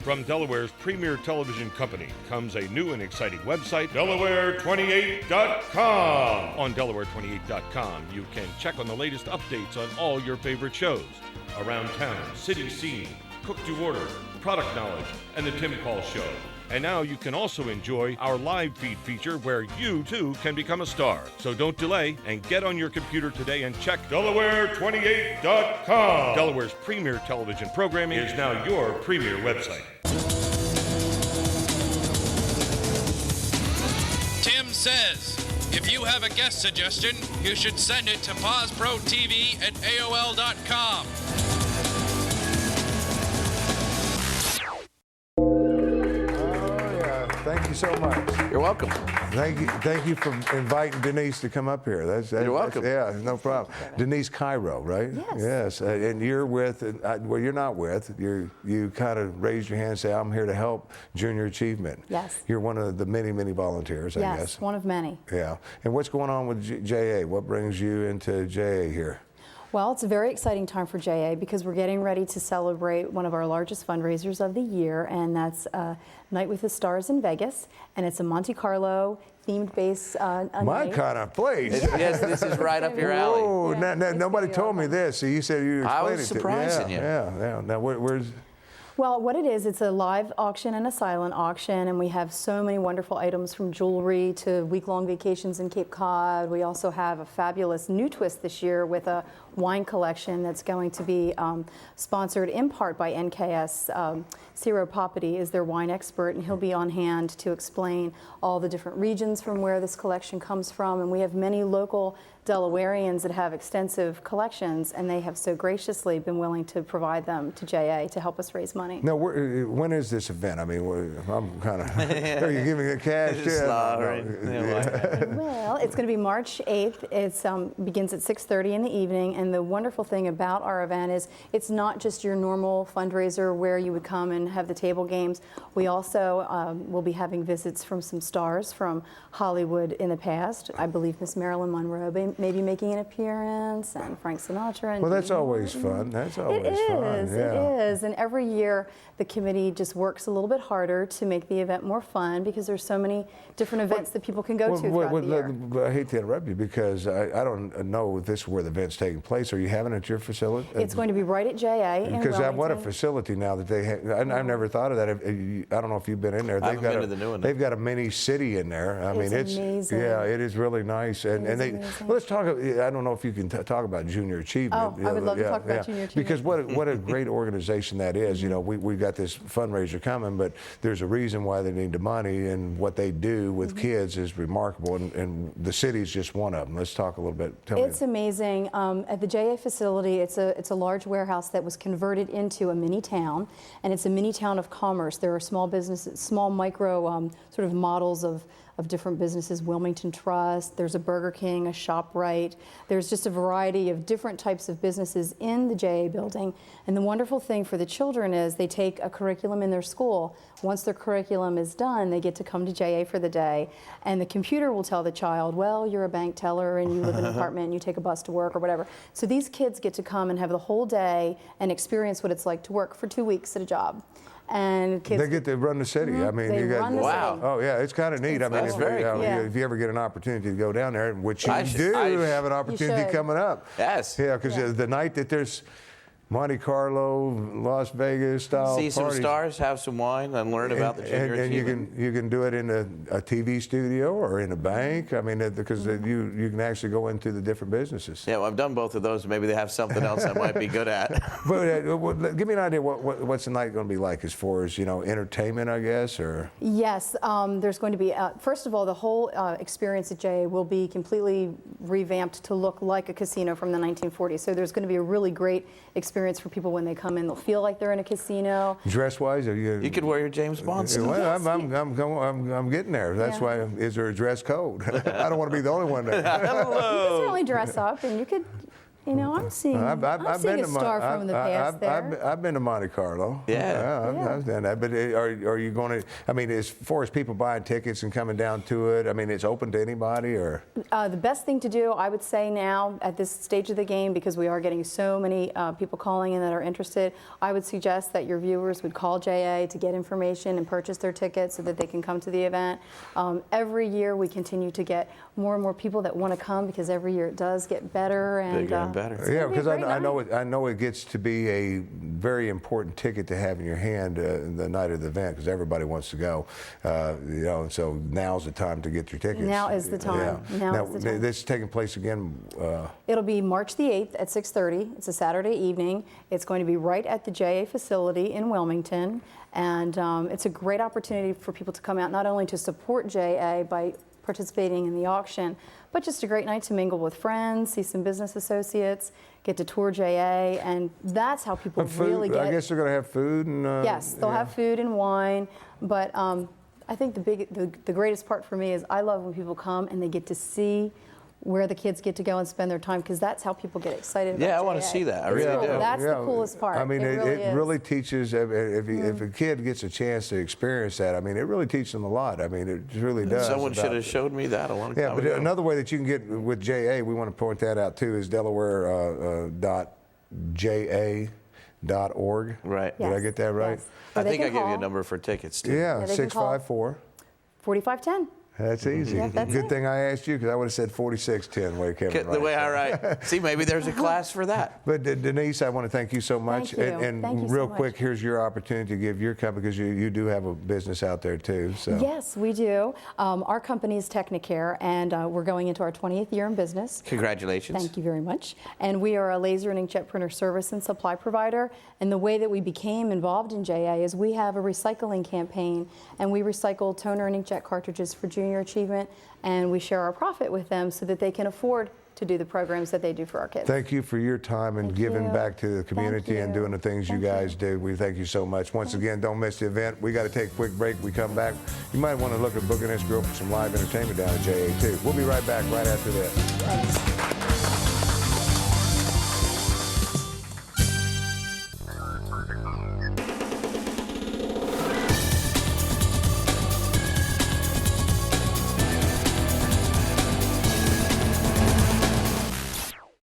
From Delaware's premier television company comes a new and exciting website, Delaware28.com. On Delaware28.com, you can check on the latest updates on all your favorite shows. Around Town, City Scene, Cook to Order, Product Knowledge, and The Tim Qualls Show. And now you can also enjoy our live feed feature where you, too, can become a star. So don't delay and get on your computer today and check Delaware28.com. Delaware's premier television programming is now your premier website. Tim says, if you have a guest suggestion, you should send it to PawsProTV@AOL.com. Thank you so much. You're welcome. Thank you for inviting Denise to come up here. You're welcome. Yeah, no problem. Denise Cairo, right? Yes. Yes, and you're with, well, you're not with, you kind of raised your hand and say, I'm here to help Junior Achievement. Yes. You're one of the many, many volunteers, I guess. Yes, one of many. Yeah. And what's going on with JA? What brings you into JA here? Well, it's a very exciting time for JA because we're getting ready to celebrate one of our largest fundraisers of the year, and that's Night with the Stars in Vegas, and it's a Monte Carlo themed base My kind of place. Yes, this is right up your alley. Oh, nobody told me this. So you said you explained it. I was surprising you. Yeah. Now, where's... Well, what it is, it's a live auction and a silent auction, and we have so many wonderful items from jewelry to week-long vacations in Cape Cod. We also have a fabulous new twist this year with a wine collection that's going to be sponsored in part by NKS. Ciro Papati is their wine expert, and he'll be on hand to explain all the different regions from where this collection comes from. And we have many local Delawareans that have extensive collections, and they have so graciously been willing to provide them to JA to help us raise money. Now, when is this event? I mean, I'm kind of, are you giving me cash? Well, it's going to be March 8th. It begins at 6:30 in the evening, and the wonderful thing about our event is it's not just your normal fundraiser where you would come and have the table games. We also will be having visits from some stars from Hollywood in the past. I believe Miss Marilyn Monroe may be making an appearance, and Frank Sinatra. And well, that's always fun. That's always fun. It is. And every year the committee just works a little bit harder to make the event more fun because there's so many different events that people can go to throughout the year. I hate to interrupt you because I don't know if this is where the event's taking place. Are you having it at your facility? It's going to be right at JA in Because Wellington. what a facility now that they have. I've never thought of that. I don't know if you've been in there. I haven't been to the new one. They've got a mini city in there. I mean, it's amazing. Yeah, it is really nice. And they. Amazing. Well, let's talk. I don't know if you can talk about Junior Achievement. Oh, I would love to talk about Junior Achievement. Because what a great organization that is. You know, we've got this fundraiser coming, but there's a reason why they need the money, and what they do with kids is remarkable. And the city is just one of them. Let's talk a little bit. It's amazing. At the JA facility, it's a large warehouse that was converted into a mini town, and it's a mini town of commerce. There are small businesses, small micro sort of models of different businesses, Wilmington Trust, there's a Burger King, a ShopRite. There's just a variety of different types of businesses in the JA building. And the wonderful thing for the children is they take a curriculum in their school. Once their curriculum is done, they get to come to JA for the day. And the computer will tell the child, well, you're a bank teller and you live in an apartment and you take a bus to work or whatever. So these kids get to come and have the whole day and experience what it's like to work for 2 weeks at a job. And kids they get to run the city. I mean, you got wow. Oh yeah, it's kind of neat. I mean, That's very cool. if you ever get an opportunity to go down there, which you I have an opportunity coming up. Yes. Yeah, because the night that there's Monte Carlo, Las Vegas style See some parties, stars, have some wine, and learn about the Junior Achievement. you can do it in a TV studio or in a bank. I mean, because you can actually go into the different businesses. Yeah, well, I've done both of those. Maybe they have something else I might be good at. But give me an idea what's the night going to be like as far as entertainment, I guess, or. Yes, there's going to be first of all, the whole experience at JA will be completely revamped to look like a casino from the 1940s. So there's going to be a really great experience for people when they come in. They'll feel like they're in a casino. Dress-wise, you could wear your James Bond suit. Well, I'm getting there. That's why. Is there a dress code? I don't want to be the only one there. You can certainly dress up, and you could You know, I'm seeing a star from the past there. I've been to Monte Carlo. Yeah. I've done that. But are you going to? I mean, as far as people buying tickets and coming down to it, I mean, it's open to anybody, or? The best thing to do, I would say now at this stage of the game, because we are getting so many people calling in that are interested, I would suggest that your viewers would call JA to get information and purchase their tickets so that they can come to the event. Every year we continue to get more and more people that want to come, because every year it does get better and Bigger and better. Yeah, because I know it gets to be a very important ticket to have in your hand the night of the event, because everybody wants to go. You know, so now's the time to get your tickets. Now is the time. Yeah. Now is the time. This is taking place again. It'll be March the 8th at 6:30. It's a Saturday evening. It's going to be right at the JA facility in Wilmington, and it's a great opportunity for people to come out, not only to support JA by participating in the auction, but just a great night to mingle with friends, see some business associates, get to tour JA, and that's how people really get. I guess they're going to have food and. Yes, they'll have food and wine, but I think the greatest part for me is I love when people come and they get to see where the kids get to go and spend their time, because that's how people get excited about Yeah, I JA. want to see that. I really do. That's the coolest part. I mean, it is. really teaches, if a kid gets a chance to experience that, I mean, it really teaches them a lot. I mean, it really does. Someone should have showed me that a long time Yeah, but ago. another way that you can get with JA, we want to point that out too, is Delaware.ja.org. Right. Did I get that right? Yes. I They think I can gave you a call number for tickets, too. Yeah, they can call 654. 4510. That's easy. Yeah, that's Good it. thing I asked you, because I would have said 4610 way Kevin The way I write. See, maybe there's a class for that. But Denise, I want to thank you so much. Thank you. And Thank you so real much. quick, here's your opportunity to give your company, because you do have a business out there too. So. Yes, we do. Our company is Technicare, and we're going into our 20th year in business. Congratulations. Thank you very much. And we are a laser and inkjet printer service and supply provider. And the way that we became involved in JA is we have a recycling campaign, and we recycle toner and inkjet cartridges for junior achievement, and we share our profit with them so that they can afford to do the programs that they do for our kids. Thank you for your time and Thank giving you. back to the community and you. doing the things you Thank guys you. do. We thank you so much. Once again, don't miss the event. We got to take a quick break. We come back. You might want to look at booking this girl for some live entertainment down at JA too. We'll be right back right after this. Thanks.